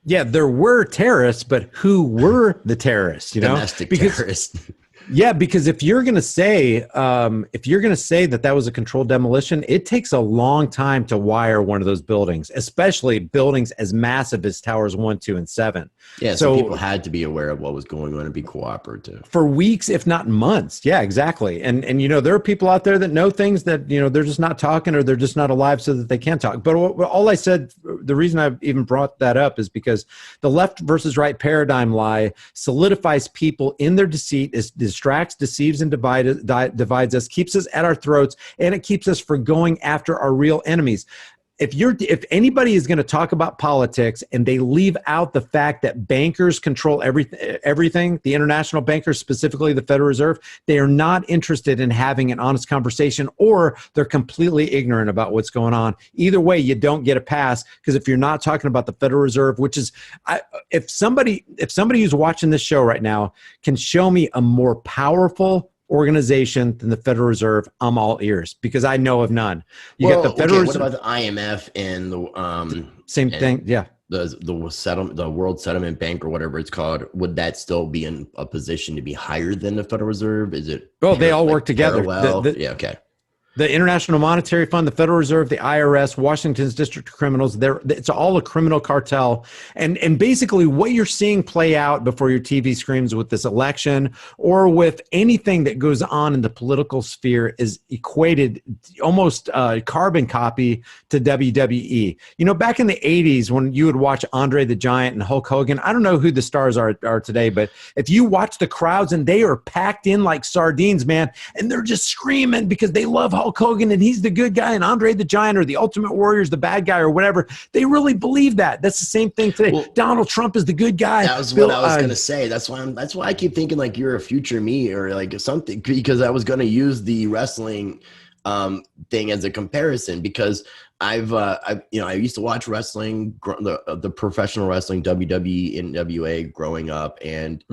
Yeah, there were terrorists, but who were the terrorists? Domestic terrorists. Yeah, because if you're going to say that was a controlled demolition, it takes a long time to wire one of those buildings, especially buildings as massive as towers 1, 2, and 7. Yeah, so people had to be aware of what was going on and be cooperative for weeks, if not months. Yeah, exactly. And there are people out there that know things that they're just not talking, or they're just not alive so that they can talk. But all I said, the reason I've even brought that up is because the left versus right paradigm lie solidifies people in their deceit, distracts, deceives, and divides us, keeps us at our throats, and it keeps us from going after our real enemies. If anybody is going to talk about politics and they leave out the fact that bankers control everything, the international bankers, specifically the Federal Reserve, they are not interested in having an honest conversation, or they're completely ignorant about what's going on. Either way, you don't get a pass, because if you're not talking about the Federal Reserve, which is, if somebody who's watching this show right now can show me a more powerful organization than the Federal Reserve, I'm all ears, because I know of none. Got the Federal Reserve. What about the IMF and the same thing? Yeah, the World Settlement Bank, or whatever it's called. Would that still be in a position to be higher than the Federal Reserve? Is it? Oh, they all work together. Yeah. Okay. The International Monetary Fund, the Federal Reserve, the IRS, Washington's District of Criminals, it's all a criminal cartel. And basically what you're seeing play out before your TV screens with this election, or with anything that goes on in the political sphere, is equated almost carbon copy to WWE. Back in the 80s, when you would watch Andre the Giant and Hulk Hogan, I don't know who the stars are today, but if you watch the crowds, and they are packed in like sardines, man, and they're just screaming because they love Hulk Hogan and he's the good guy, and Andre the Giant or the Ultimate Warrior is the bad guy, or whatever. They really believe that. That's the same thing today. Well, Donald Trump is the good guy. That was what I was going to say. That's why I keep thinking like you're a future me, or like something, because I was going to use the wrestling thing as a comparison, because I used to watch wrestling, the professional wrestling, WWE, NWA, growing up, and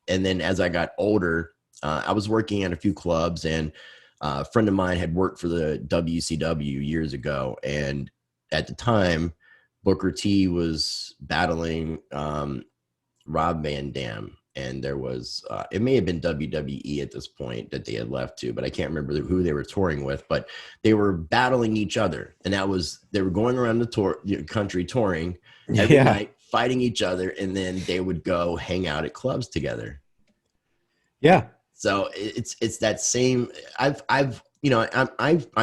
then as I got older, I was working at a few clubs, and a friend of mine had worked for the WCW years ago, and at the time, Booker T was battling Rob Van Dam, and there was it may have been WWE at this point that they had left to, but I can't remember who they were touring with. But they were battling each other, and they were going around the country touring every night, fighting each other, and then they would go hang out at clubs together. Yeah. So it's that same. I'm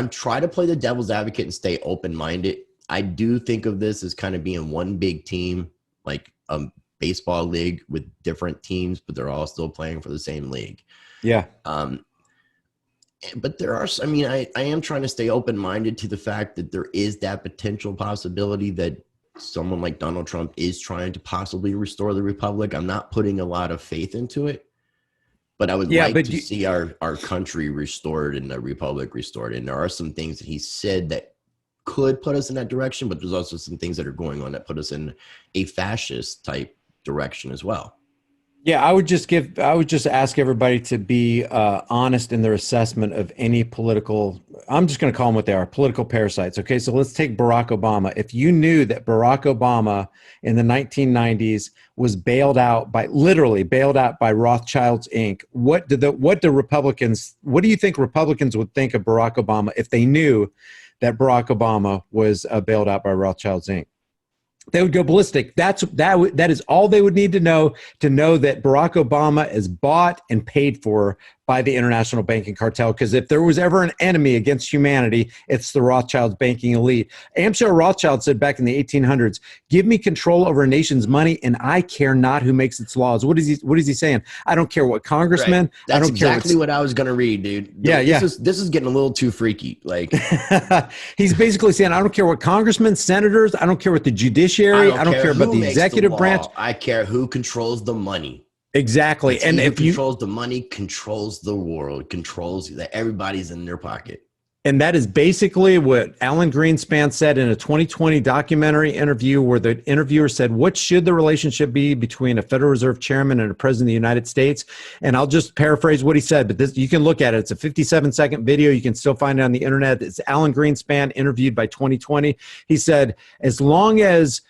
trying to play the devil's advocate and stay open-minded. I do think of this as kind of being one big team, like a baseball league with different teams, but they're all still playing for the same league. Yeah. But there are, I am trying to stay open-minded to the fact that there is that potential possibility that someone like Donald Trump is trying to possibly restore the republic. I'm not putting a lot of faith into it. But I would like to see our country restored and the republic restored. And there are some things that he said that could put us in that direction, but there's also some things that are going on that put us in a fascist type direction as well. Yeah, I would just ask everybody to be honest in their assessment of any political, I'm just going to call them what they are, political parasites. Okay, so let's take Barack Obama. If you knew that Barack Obama in the 1990s was bailed out by, literally bailed out by Rothschilds Inc., what do you think Republicans would think of Barack Obama if they knew that Barack Obama was bailed out by Rothschilds Inc.? They would go ballistic. That is all they would need to know that Barack Obama is bought and paid for by the international banking cartel. Because if there was ever an enemy against humanity, it's the Rothschilds banking elite. Amschel Rothschild said back in the 1800s, "Give me control over a nation's money, and I care not who makes its laws." What is he saying? I don't care what congressman. Right. That's I don't exactly what I was gonna read, dude. This is getting a little too freaky. Like he's basically saying, I don't care what congressmen, senators, I don't care what the judiciary, I don't care about the executive branch. I care who controls the money. Exactly. And if controls the money, controls the world, controls that everybody's in their pocket. And that is basically what Alan Greenspan said in a 2020 documentary interview, where the interviewer said, what should the relationship be between a Federal Reserve chairman and a president of the United States? And I'll just paraphrase what he said, but this, you can look at it. It's a 57-second video. You can still find it on the internet. It's Alan Greenspan interviewed by 2020. He said, as long as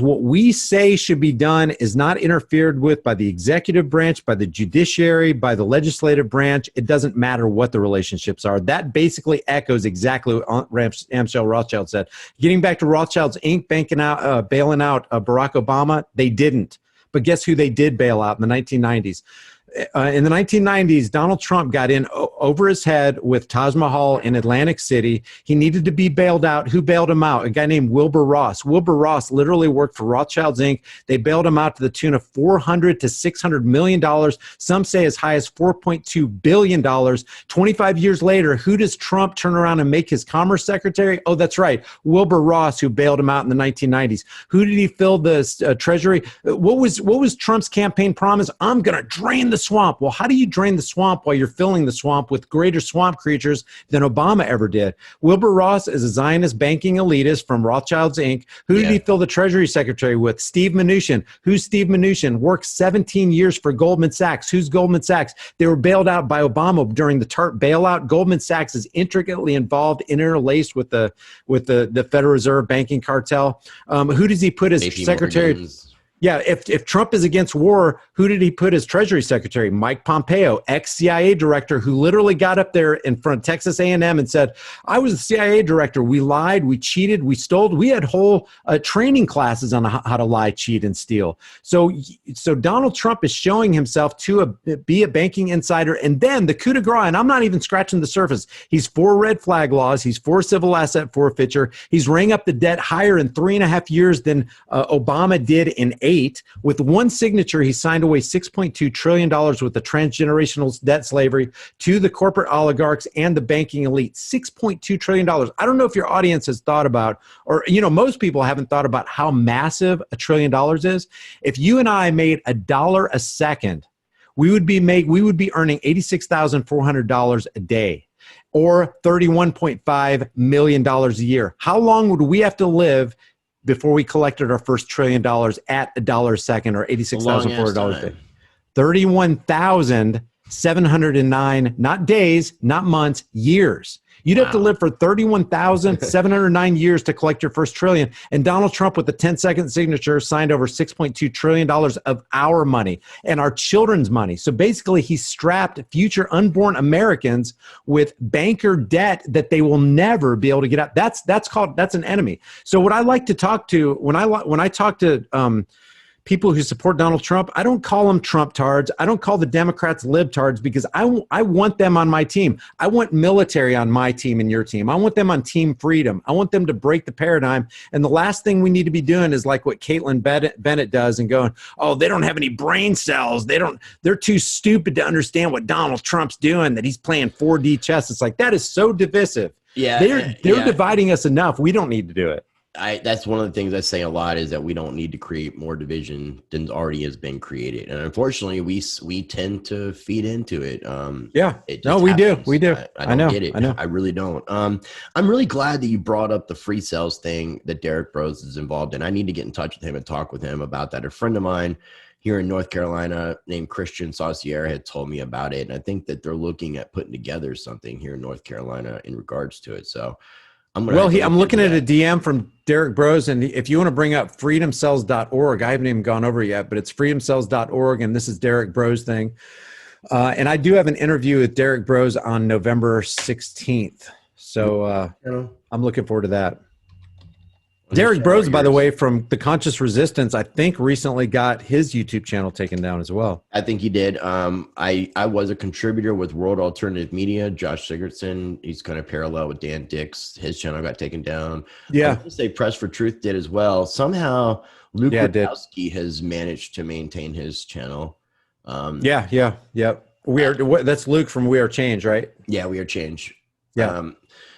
what we say should be done is not interfered with by the executive branch, by the judiciary, by the legislative branch, it doesn't matter what the relationships are. That basically echoes exactly what Amschel Rothschild said. Getting back to Rothschilds Inc. Bailing out Barack Obama, they didn't. But guess who they did bail out in the 1990s? In the 1990s, Donald Trump got in over his head with Taj Mahal in Atlantic City. He needed to be bailed out. Who bailed him out? A guy named Wilbur Ross. Wilbur Ross literally worked for Rothschilds Inc. They bailed him out to the tune of $400 to $600 million. Some say as high as $4.2 billion. 25 years later, who does Trump turn around and make his commerce secretary? Oh, that's right. Wilbur Ross, who bailed him out in the 1990s. Who did he fill the treasury? What was Trump's campaign promise? I'm going to drain the swamp. Well, how do you drain the swamp while you're filling the swamp with greater swamp creatures than Obama ever did? Wilbur Ross is a Zionist banking elitist from Rothschilds Inc. Who did he fill the Treasury Secretary with? Steve Mnuchin. Who's Steve Mnuchin? Worked 17 years for Goldman Sachs. Who's Goldman Sachs? They were bailed out by Obama during the TARP bailout. Goldman Sachs is intricately involved, interlaced with the Federal Reserve banking cartel. Who does he put as secretary? Yeah, if Trump is against war, who did he put as Treasury Secretary? Mike Pompeo, ex-CIA director, who literally got up there in front of Texas A&M and said, I was the CIA director. We lied, we cheated, we stole. We had whole training classes on how to lie, cheat, and steal. So Donald Trump is showing himself to be a banking insider. And then the coup de grace, and I'm not even scratching the surface. He's for red flag laws. He's for civil asset forfeiture. He's rang up the debt higher in 3.5 years than Obama did in 8. With one signature, he signed away $6.2 trillion worth of transgenerational debt slavery to the corporate oligarchs and the banking elite. $6.2 trillion. I don't know if your audience has thought about, or most people haven't thought about how massive $1 trillion is. If you and I made $1 a second, we would be earning $86,400 a day, or $31.5 million a year. How long would we have to live before we collected our first $1 trillion at $1 a second, or $86,400 a day? 31,709, not days, not months, years. You'd have to live for 31,709 years to collect your first trillion. And Donald Trump, with a 10-second signature, signed over $6.2 trillion of our money and our children's money. So basically, he strapped future unborn Americans with banker debt that they will never be able to get out. That's an enemy. So what I like to talk to, when I talk to people who support Donald Trump, I don't call them Trump-tards. I don't call the Democrats libtards, because I want them on my team. I want military on my team and your team. I want them on Team Freedom. I want them to break the paradigm. And the last thing we need to be doing is like what Caitlin Bennett does and going, oh, they don't have any brain cells. They're too stupid to understand what Donald Trump's doing, that he's playing 4D chess. It's like, that is so divisive. Yeah, they're dividing us enough. We don't need to do it. That's one of the things I say a lot, is that we don't need to create more division than already has been created. And unfortunately, we tend to feed into it. We do. I don't get it. I know. I really don't. I'm really glad that you brought up the free cells thing that Derek Bros is involved in. I need to get in touch with him and talk with him about that. A friend of mine, here in North Carolina named Christian Saucier had told me about it. And I think that they're looking at putting together something here in North Carolina in regards to it. So I'm looking at a DM from Derek Bros, and if you want to bring up freedomcells.org, I haven't even gone over yet, but it's freedomcells.org, and this is Derek Bros thing. And I do have an interview with Derek Bros on November 16th. So I'm looking forward to that. Derek Bros, by the way, from The Conscious Resistance, I think recently got his YouTube channel taken down as well. I think he did. I was a contributor with World Alternative Media. Josh Sigurdson, he's kind of parallel with Dan Dix. His channel got taken down. Yeah. I would say Press for Truth did as well. Somehow Luke Rudkowski has managed to maintain his channel. Yeah. That's Luke from We Are Change, right? Yeah, We Are Change. Yeah.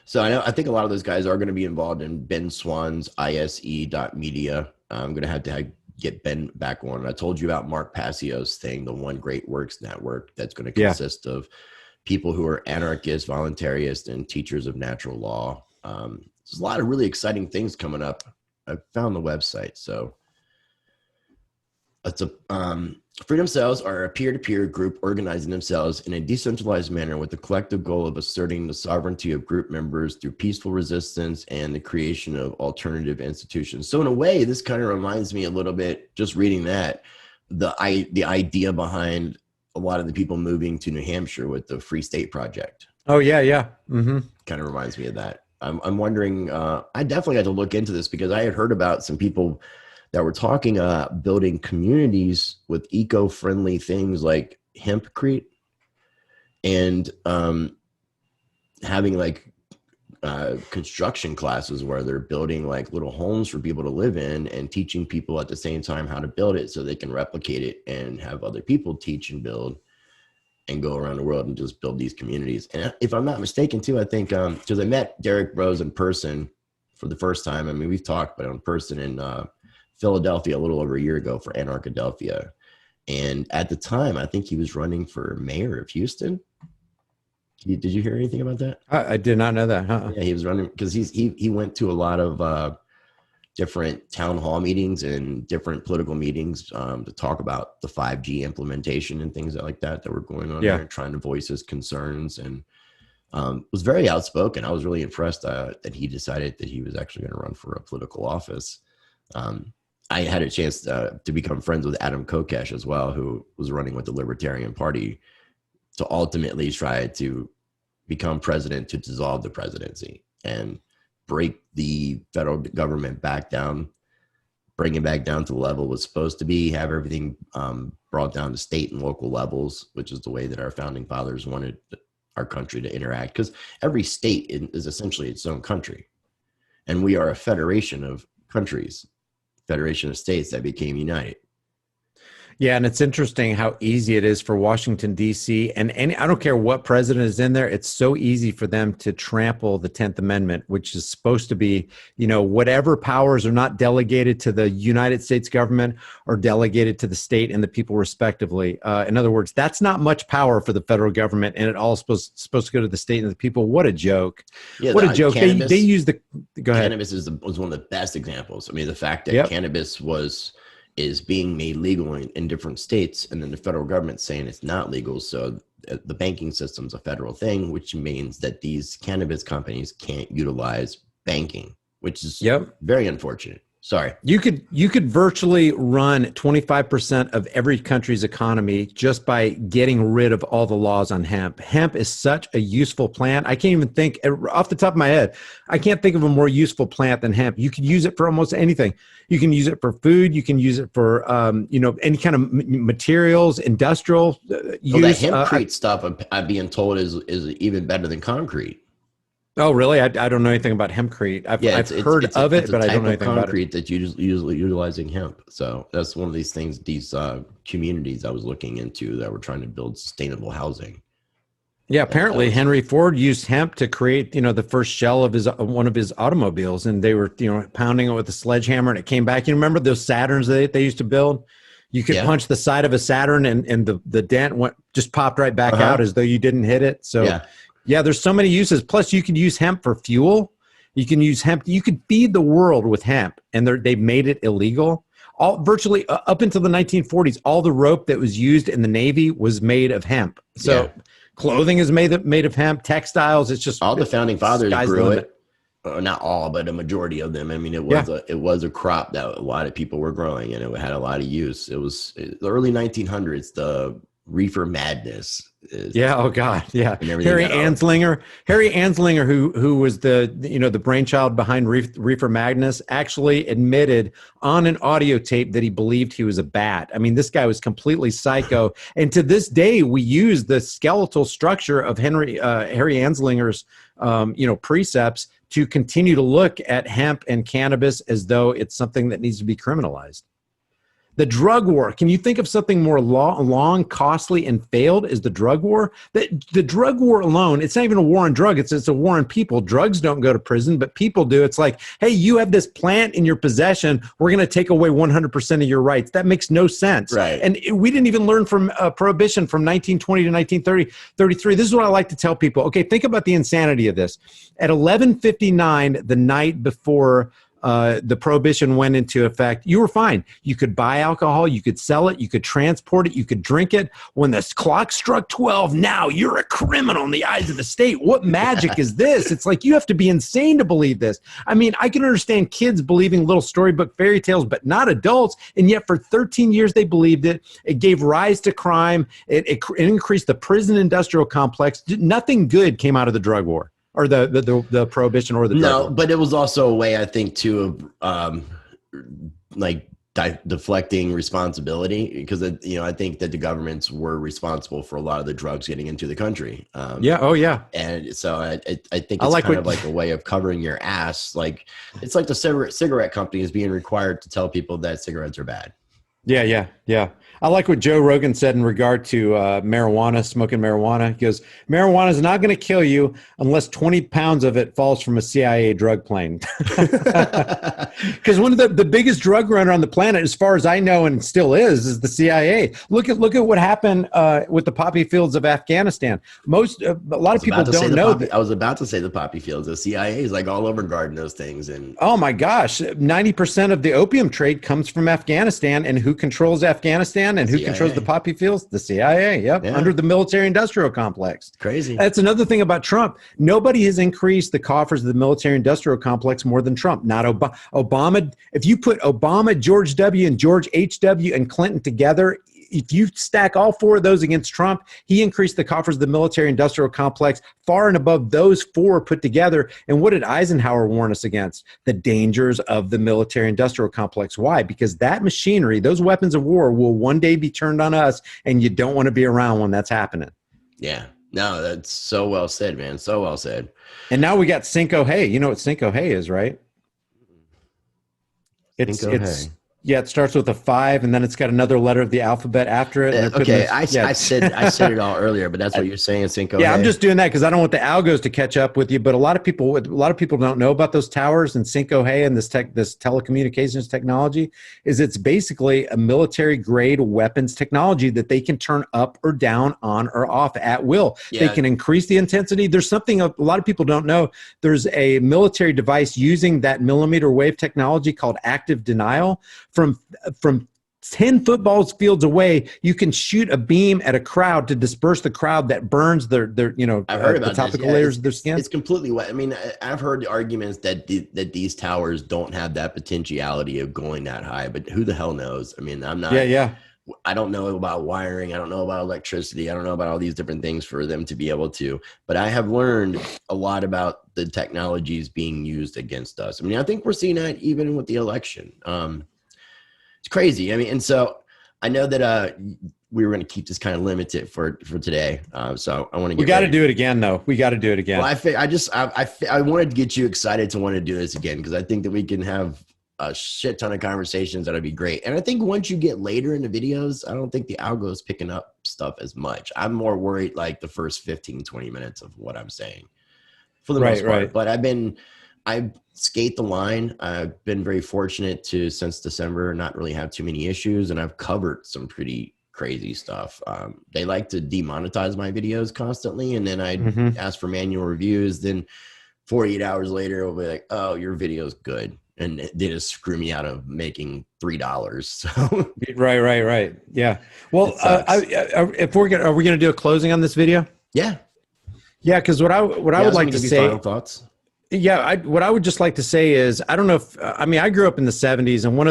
So I think a lot of those guys are going to be involved in Ben Swan's ISE.media. I'm going to have get Ben back on. I told you about Mark Passio's thing, the One Great Works Network, that's going to consist of people who are anarchists, voluntarists, and teachers of natural law. There's a lot of really exciting things coming up. I found the website. So it's Freedom Cells are a peer-to-peer group organizing themselves in a decentralized manner with the collective goal of asserting the sovereignty of group members through peaceful resistance and the creation of alternative institutions. So in a way, this kind of reminds me a little bit, just reading that, the idea behind a lot of the people moving to New Hampshire with the Free State Project. Oh, yeah. Mm-hmm. Kind of reminds me of that. I'm wondering, I definitely had to look into this because I had heard about some people that were talking about building communities with eco-friendly things like hempcrete and having like construction classes where they're building like little homes for people to live in and teaching people at the same time how to build it so they can replicate it and have other people teach and build and go around the world and just build these communities. And if I'm not mistaken too, I think, because I met Derek Bros in person for the first time. I mean, we've talked, but in person in Philadelphia a little over a year ago for Anarchadelphia. And at the time, I think he was running for mayor of Houston. Did you hear anything about that? I did not know that. Yeah, he was running because he went to a lot of different town hall meetings and different political meetings to talk about the 5G implementation and things like that were going on there, trying to voice his concerns, and was very outspoken. I was really impressed that he decided that he was actually going to run for a political office. I had a chance to become friends with Adam Kokesh as well, who was running with the Libertarian Party to ultimately try to become president, to dissolve the presidency and break the federal government back down, bring it back down to the level it was supposed to be, have everything brought down to state and local levels, which is the way that our founding fathers wanted our country to interact, because every state is essentially its own country. And we are a federation of countries, federation of states that became united. Yeah, and it's interesting how easy it is for Washington, D.C., and I don't care what president is in there, it's so easy for them to trample the 10th Amendment, which is supposed to be, whatever powers are not delegated to the United States government are delegated to the state and the people respectively. In other words, that's not much power for the federal government, and it all supposed to go to the state and the people. What a joke. Yeah, what a joke. Cannabis, they use the, go ahead. Cannabis was one of the best examples. I mean, the fact that cannabis is being made legal in different states, and then the federal government saying it's not legal. So the banking system's a federal thing, which means that these cannabis companies can't utilize banking, which is very unfortunate. Sorry. You could virtually run 25% of every country's economy just by getting rid of all the laws on hemp. Hemp is such a useful plant. I can't even think off the top of my head. I can't think of a more useful plant than hemp. You can use it for almost anything. You can use it for food. You can use it for any kind of materials, industrial use. That hempcrete stuff, I'm being told, is even better than concrete. Oh, really? I don't know anything about hempcrete. I've heard of it, but I don't know anything about it. Concrete that's usually utilizing hemp. So that's one of these things, these communities I was looking into that were trying to build sustainable housing. Yeah, apparently Henry Ford used hemp to create, the first shell of one of his automobiles, and they were, pounding it with a sledgehammer, and it came back. You remember those Saturns that they used to build? You could punch the side of a Saturn, and the dent just popped right back out as though you didn't hit it. So. Yeah, there's so many uses. Plus, you could use hemp for fuel. You can use hemp. You could feed the world with hemp, and they've made it illegal. all virtually up until the 1940s, all the rope that was used in the Navy was made of hemp. So clothing is made of hemp, textiles. It's just all the founding fathers sky's grew limit. it. Not all, but a majority of them. I mean, it was a crop that a lot of people were growing, and it had a lot of use. It was the early 1900s. The reefer madness. Oh God. Yeah. Harry Anslinger, who was the brainchild behind reefer madness, actually admitted on an audio tape that he believed he was a bat. I mean, this guy was completely psycho. And to this day, we use the skeletal structure of Harry Anslinger's, precepts to continue to look at hemp and cannabis as though it's something that needs to be criminalized. The drug war. Can you think of something more long, costly, and failed as the drug war? The drug war alone, it's not even a war on drugs. It's a war on people. Drugs don't go to prison, but people do. It's like, hey, you have this plant in your possession. We're going to take away 100% of your rights. That makes no sense. Right. And we didn't even learn from Prohibition from 1920 to 1933. This is what I like to tell people. Okay, think about the insanity of this. At 11:59, the night before the Prohibition went into effect, you were fine. You could buy alcohol, you could sell it, you could transport it, you could drink it. When the clock struck 12, now you're a criminal in the eyes of the state. What magic is this? It's like you have to be insane to believe this. I mean, I can understand kids believing little storybook fairy tales, but not adults. And yet for 13 years, they believed it. It gave rise to crime. It increased the prison industrial complex. Nothing good came out of the drug war. Or the Prohibition or the drug war. But it was also a way, I think, too, of deflecting responsibility, because I think that the governments were responsible for a lot of the drugs getting into the country. And so I think it's kind of like a way of covering your ass. Like it's like the cigarette companies being required to tell people that cigarettes are bad. Yeah. I like what Joe Rogan said in regard to marijuana, smoking marijuana. He goes, marijuana is not going to kill you unless 20 pounds of it falls from a CIA drug plane. Because one of the biggest drug runner on the planet, as far as I know, and still is the CIA. Look at what happened with the poppy fields of Afghanistan. A lot of people don't know that. I was about to say the poppy fields. The CIA is like all over guarding those things. And oh my gosh, 90% of the opium trade comes from Afghanistan, and who controls Afghanistan and who controls the poppy fields? The CIA. Yep. Yeah. Under the military-industrial complex. Crazy. That's another thing about Trump. Nobody has increased the coffers of the military-industrial complex more than Trump. Not Obama. If you put Obama, George W., and George H.W. and Clinton together, if you stack all four of those against Trump, he increased the coffers of the military-industrial complex far and above those four put together. And what did Eisenhower warn us against? The dangers of the military-industrial complex. Why? Because that machinery, those weapons of war, will one day be turned on us, and you don't want to be around when that's happening. Yeah. No, that's so well said, man. So well said. And now we got Cinco Hay. You know what Cinco Hay is, right? Yeah, it starts with a 5, and then it's got another letter of the alphabet after it. Okay, I said it all earlier, but that's what you're saying, Cinco. Yeah, I'm just doing that because I don't want the algos to catch up with you. But a lot of people don't know about those towers and Cinco Hay and this telecommunications technology. It's basically a military grade weapons technology that they can turn up or down, on or off at will. Yeah. They can increase the intensity. There's something a lot of people don't know. There's a military device using that millimeter wave technology called active denial. From 10 football fields away, you can shoot a beam at a crowd to disperse the crowd that burns their I've heard about the topical layers of their skin. It's completely wet. I mean, I've heard the arguments that these towers don't have that potentiality of going that high, but who the hell knows? I mean, I'm not. Yeah. I don't know about wiring. I don't know about electricity. I don't know about all these different things for them to be able to. But I have learned a lot about the technologies being used against us. I mean, I think we're seeing that even with the election. It's crazy. I mean, and so I know that we were going to keep this kind of limited for today. So I want to get. We got to do it again, though. We got to do it again. Well, I wanted to get you excited to want to do this again because I think that we can have a shit ton of conversations that'll be great. And I think once you get later in the videos, I don't think the algo is picking up stuff as much. I'm more worried like the first 15, 20 minutes of what I'm saying for the most part. Right. But I skate the line. I've been very fortunate to, since December, not really have too many issues. And I've covered some pretty crazy stuff. They like to demonetize my videos constantly. And then I ask for manual reviews. Then 48 hours later, it'll be like, oh, your video's good. and they just screw me out of making $3. So Right. Yeah. Well, if are we gonna do a closing on this video? yeah. Yeah, because what I would like to say. Final thoughts. Yeah, what I would just like to say is, I don't know if I mean, I grew up in the 70s, and one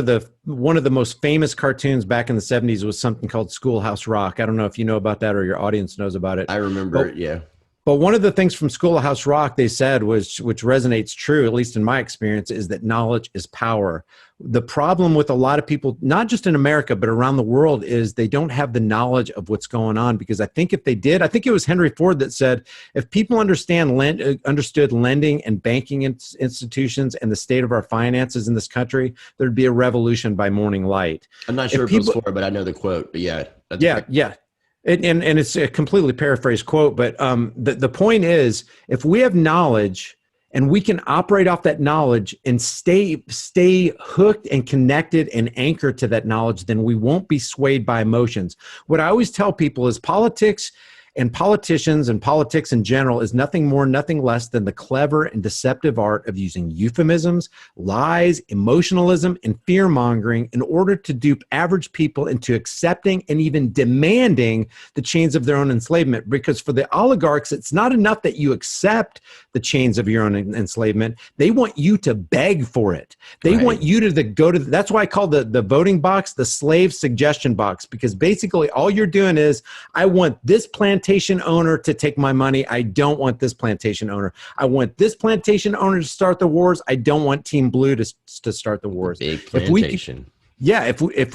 of the most famous cartoons back in the 70s was something called Schoolhouse Rock. I don't know if you know about that or your audience knows about it. I remember it, yeah. But one of the things from Schoolhouse Rock they said was, which resonates true, at least in my experience, is that knowledge is power. The problem with a lot of people, not just in America, but around the world, is they don't have the knowledge of what's going on. Because I think if they did, I think it was Henry Ford that said, if people understood lending and banking institutions and the state of our finances in this country, there'd be a revolution by morning light. I'm not sure if it was Ford, but I know the quote. But yeah. Yeah. And it's a completely paraphrased quote, but the point is, if we have knowledge and we can operate off that knowledge and stay hooked and connected and anchored to that knowledge, then we won't be swayed by emotions. What I always tell people is politics and politicians and politics in general is nothing more, nothing less than the clever and deceptive art of using euphemisms, lies, emotionalism, and fear-mongering in order to dupe average people into accepting and even demanding the chains of their own enslavement. Because for the oligarchs, it's not enough that you accept the chains of your own enslavement. They want you to beg for it. They want you to go to, that's why I call the voting box the slave suggestion box, because basically all you're doing is, I want this plantation owner to take my money. I don't want this plantation owner. I want this plantation owner to start the wars. I don't want Team Blue to start the wars. Big plantation. If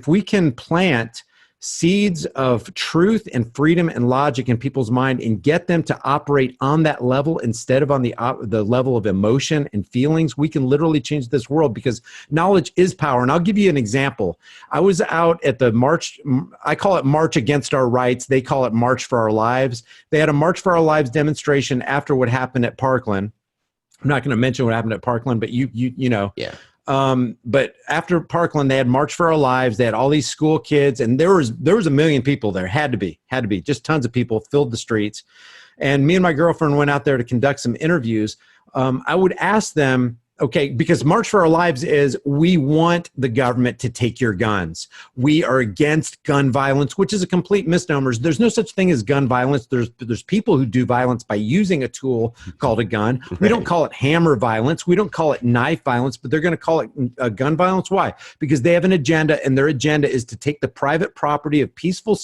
we can plant seeds of truth and freedom and logic in people's mind and get them to operate on that level instead of on the level of emotion and feelings, we can literally change this world, because knowledge is power. And I'll give you an example. I was out at the march. I call it March Against Our Rights. They call it March for Our Lives. They had a March for Our Lives demonstration after what happened at Parkland. I'm not going to mention what happened at Parkland, but you know. Yeah. But after Parkland, they had March for Our Lives. They had all these school kids, and there was 1 million people there. Had to be, just tons of people filled the streets. And me and my girlfriend went out there to conduct some interviews. I would ask them, okay, because March for Our Lives is, we want the government to take your guns. We are against gun violence, which is a complete misnomer. There's no such thing as gun violence. There's people who do violence by using a tool called a gun. We don't call it hammer violence. We don't call it knife violence, but they're going to call it gun violence. Why? Because they have an agenda, and their agenda is to take the private property of peaceful,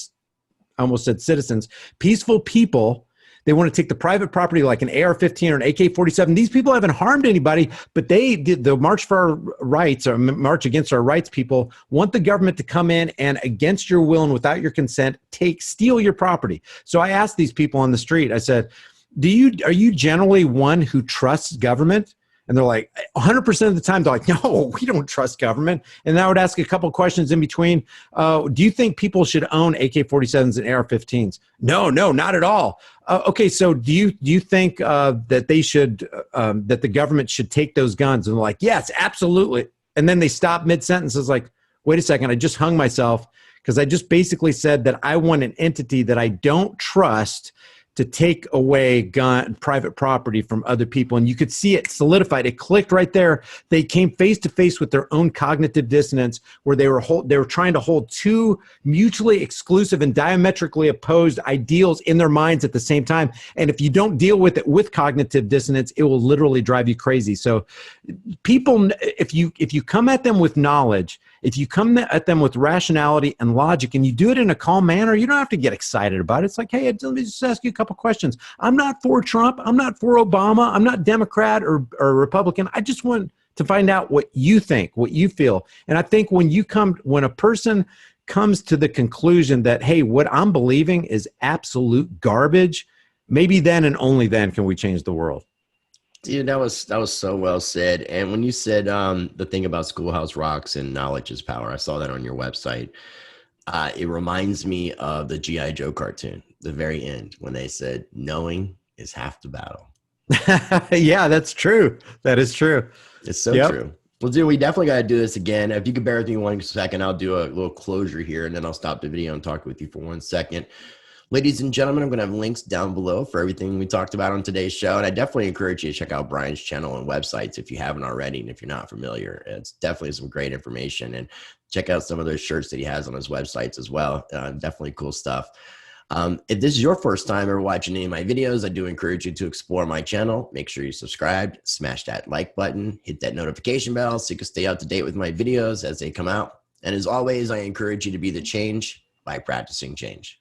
I almost said citizens, peaceful people. They want to take the private property like an AR-15 or an AK-47. These people haven't harmed anybody, but they did the March for Our Rights, or March Against Our Rights people want the government to come in and, against your will and without your consent, steal your property. So I asked these people on the street, I said, are you generally one who trusts government? And they're like, 100% of the time, they're like, no, we don't trust government. And then I would ask a couple questions in between. Do you think people should own AK-47s and AR-15s? No, not at all. Okay, so do you think that they should, that the government should take those guns? And they're like, yes, absolutely. And then they stop mid-sentence. It's like, wait a second, I just hung myself because I just basically said that I want an entity that I don't trust to take away private property from other people. And you could see it solidified. It clicked right there. They came face to face with their own cognitive dissonance, where they were trying to hold two mutually exclusive and diametrically opposed ideals in their minds at the same time. And if you don't deal with it with cognitive dissonance, it will literally drive you crazy. So people, if you come at them with knowledge, if you come at them with rationality and logic, and you do it in a calm manner, you don't have to get excited about it. It's like, hey, let me just ask you a couple questions. I'm not for Trump. I'm not for Obama. I'm not Democrat or Republican. I just want to find out what you think, what you feel. And I think when a person comes to the conclusion that, hey, what I'm believing is absolute garbage, maybe then and only then can we change the world. Dude, that was so well said. And when you said the thing about Schoolhouse Rocks and knowledge is power, I saw that on your website. It reminds me of the G.I. Joe cartoon, the very end, when they said, knowing is half the battle. Yeah, that's true. That is true. It's so true. Well, dude, we definitely got to do this again. If you could bear with me 1 second, I'll do a little closure here, and then I'll stop the video and talk with you for 1 second. Ladies and gentlemen, I'm going to have links down below for everything we talked about on today's show. And I definitely encourage you to check out Brian's channel and websites if you haven't already. And if you're not familiar, it's definitely some great information. And check out some of those shirts that he has on his websites as well. Definitely cool stuff. If this is your first time ever watching any of my videos, I do encourage you to explore my channel. Make sure you subscribe, smash that like button, hit that notification bell so you can stay up to date with my videos as they come out. And as always, I encourage you to be the change by practicing change.